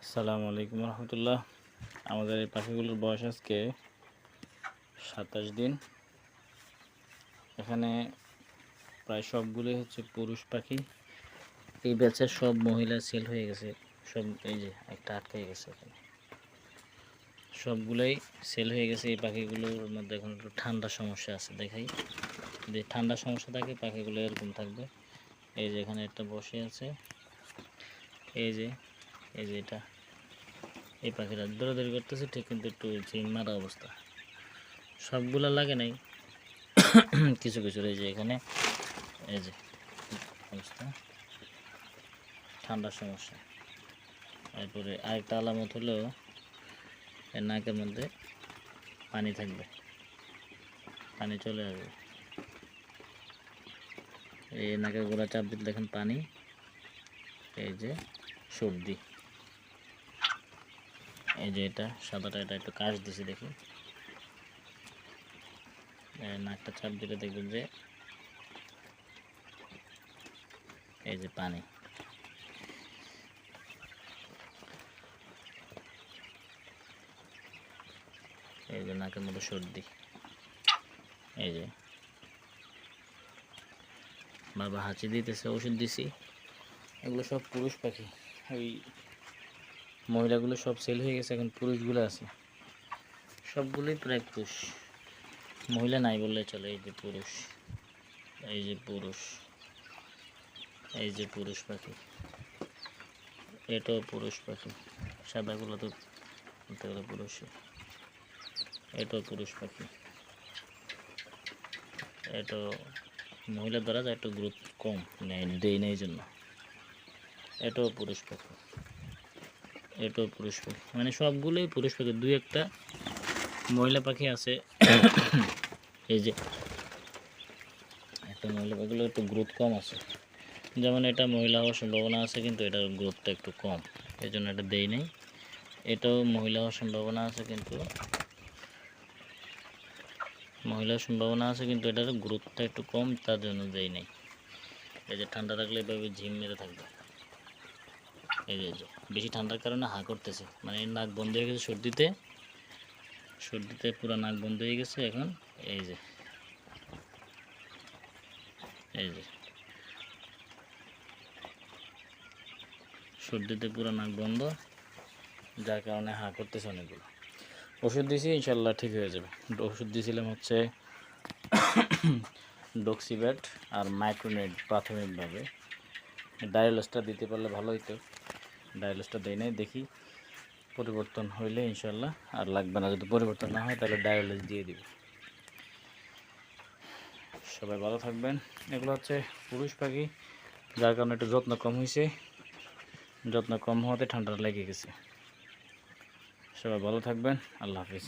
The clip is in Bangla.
আসসালামু আলাইকুম রহমতুল্লাহ। আমাদের এই পাখিগুলোর বয়স আজকে 27 দিন। এখানে প্রায় সবগুলোই হচ্ছে পুরুষ পাখি। এই ব্যাচের সব মহিলা সেল হয়ে গেছে, সব এই যে একটা আটকে গেছে এখানে, সবগুলোই সেল হয়ে গেছে। এই পাখিগুলোর মধ্যে এখন একটু ঠান্ডা সমস্যা আছে, দেখাই। যদি ঠান্ডা সমস্যা থাকে পাখিগুলো এরকম থাকবে। এই যে এখানে একটা বসে আছে, এই যে এটা, এই পাখিরা দৌড়াদৌড়ি করতেছে ঠিক, কিন্তু একটু ঝিম মারা অবস্থা। সবগুলা লাগে নাই, কিছু কিছু। এই যে এখানে এই যে অবস্থা, ঠান্ডার সমস্যা। এরপরে আরেকটা আলামত হলো এর নাকের মধ্যে পানি থাকবে, পানি চলে আসবে। এই নাকের গোড়া চাপ দিতে দেখেন পানি। এই যে সর্দি, এই যে এটা সাদাটা, এটা একটু কাশ দিছি দেখি। নাকটা চাপ দিলে দেখবেন যে এই যে পানি। এই যে নাকের মধ্যে সর্দি, এই যে বারবার হাঁচি দিতেছে, ওষুধ দিছি। এগুলো সব পুরুষ পাখি। ওই মহিলাগুলো সব সেল হয়ে গেছে, এখন পুরুষগুলো আছে। সবগুলোই প্রায় পুরুষ, মহিলা নাই বললে চলে। এই যে পুরুষ, এই যে পুরুষ, এই যে পুরুষ পাখি, এটাও পুরুষ পাখি। সাদাগুলো তো পুরুষ, এটাও পুরুষ পাখি। এটাও মহিলা ধরা যায়, একটু গ্রোথ কম দেয় না, এই জন্য। এটাও পুরুষ পাখি, এটাও পুরুষ পাখি। মানে সবগুলোই পুরুষ পাখি, দুই একটা মহিলা পাখি আছে। এই যে একটা মহিলা পাখিগুলো একটু গ্রোথ কম আছে, যেমন এটা মহিলা হওয়ার সম্ভাবনা আছে, কিন্তু এটার গ্রোথটা একটু কম, এই জন্য এটা দেই নেই। এটাও মহিলা হওয়ার সম্ভাবনা আছে, কিন্তু এটার গ্রোথটা একটু কম, তার জন্য দেই নেই। এই যে ঠান্ডা থাকলে এভাবে ঝিম মেরে থাকবে। এই যে বেশি ঠান্ডার কারণে হা করতেছে, মানে নাক বন্ধ হয়ে গেছে সর্দিতে পুরো নাক বন্ধ হয়ে গেছে এখন। এই যে সর্দিতে পুরো নাক বন্ধ, যার কারণে হা করতেছে অনেকগুলো। ওষুধ দিয়েছি, ইনশাল্লাহ ঠিক হয়ে যাবে। ওষুধ দিয়েছিলাম হচ্ছে ডক্সিব্যাট আর মাইক্রোনেট প্রাথমিকভাবে। ডায়ালসটা দিতে পারলে ভালো হইতো, ডায়ালসটা দেয় নাই। দেখি পরিবর্তন হইলে ইনশাল্লাহ আর লাগবে না, যদি পরিবর্তন না হয় তাহলে ডায়ালস দিয়ে দিব। সবাই ভালো থাকবেন। এগুলো হচ্ছে পুরুষ পাখি, যার কারণে একটু যত্ন কম হয়েছে, যত্ন কম হওয়াতে ঠান্ডা লেগে গেছে। সবাই ভালো থাকবেন, আল্লাহ হাফিজ।